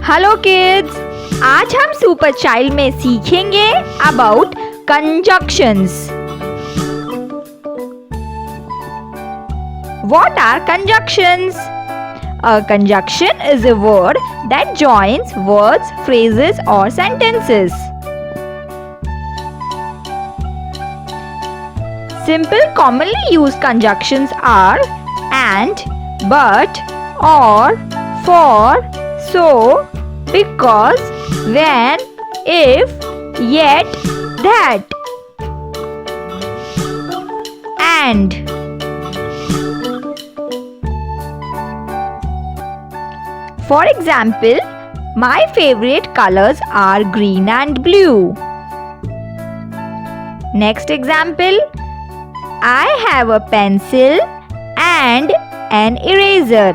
Hello kids, आज हम super child में सीखेंगे about conjunctions. What are conjunctions? A conjunction is a word that joins words, phrases or sentences. Simple commonly used conjunctions are and, but, or, for, so, because, when, if, yet, that. And. For example, my favorite colors are green and blue. Next example, I have a pencil and an eraser.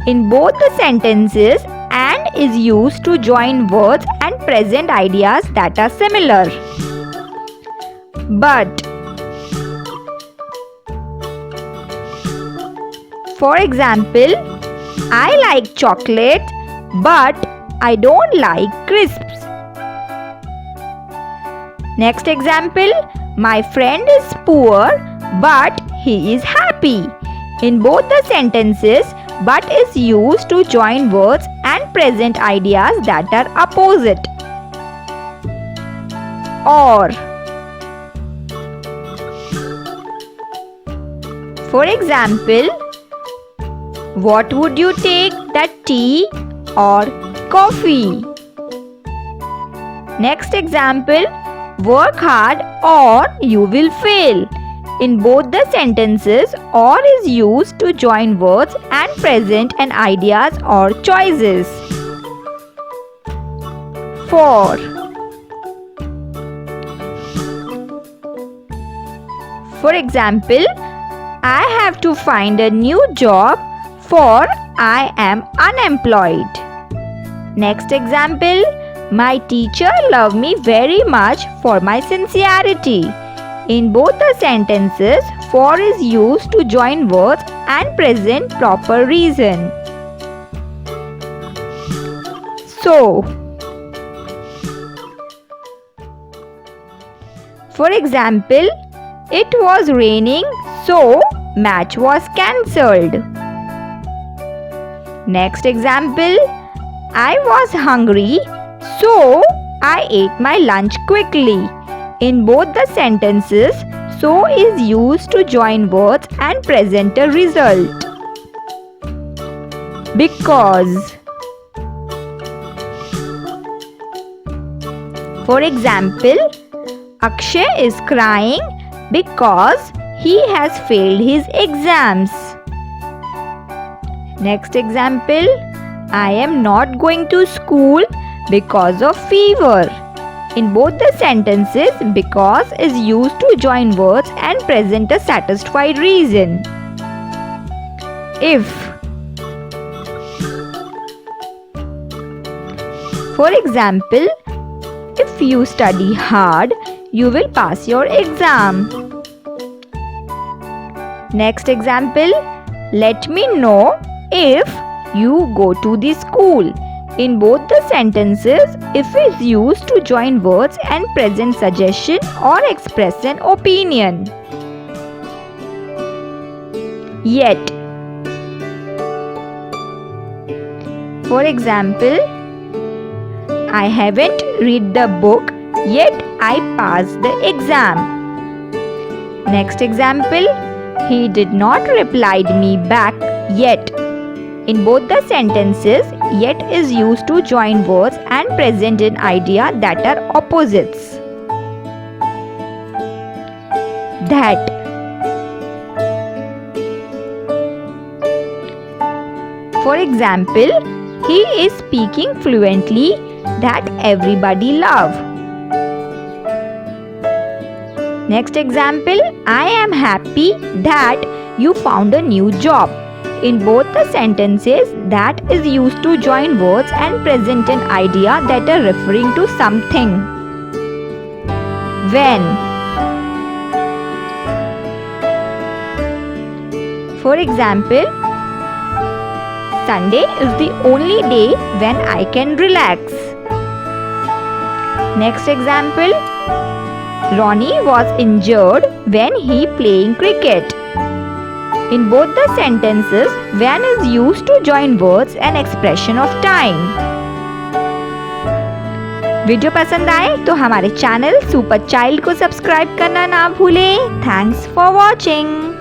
In both the sentences, and is used to join words and present ideas that are similar. But. For example, I like chocolate, but I don't like crisps. Next example, my friend is poor, but he is happy. In both the sentences, but is used to join words and present ideas that are opposite. Or. For example, what would you take, that tea or coffee? Next example, work hard or you will fail. In both the sentences, or is used to join words and present and ideas or choices. For. For example, I have to find a new job, for I am unemployed. Next example, my teacher loved me very much for my sincerity. In both the sentences, for is used to join words and present proper reason. So. For example, it was raining, so match was cancelled. Next example, I was hungry, so I ate my lunch quickly. In both the sentences, so is used to join words and present a result. Because. For example, Akshay is crying because he has failed his exams. Next example, I am not going to school because of fever. In both the sentences, because is used to join words and present a satisfied reason. If. For example, if you study hard, you will pass your exam. Next example, let me know if you go to the school. In both the sentences, if is used to join words and present suggestion or express an opinion. Yet. For example, I haven't read the book, yet I passed the exam. Next example, he did not reply me back yet. In both the sentences, yet is used to join words and present an idea that are opposites. That. For example, he is speaking fluently that everybody love. Next example, I am happy that you found a new job. In both the sentences, that is used to join words and present an idea that are referring to something. When. For example, Sunday is the only day when I can relax. Next example. Ronnie was injured when he playing cricket. In both the sentences, when is used to join words and expression of time. Video पसंद आए तो हमारे channel super child को subscribe करना ना भूलें। Thanks for watching.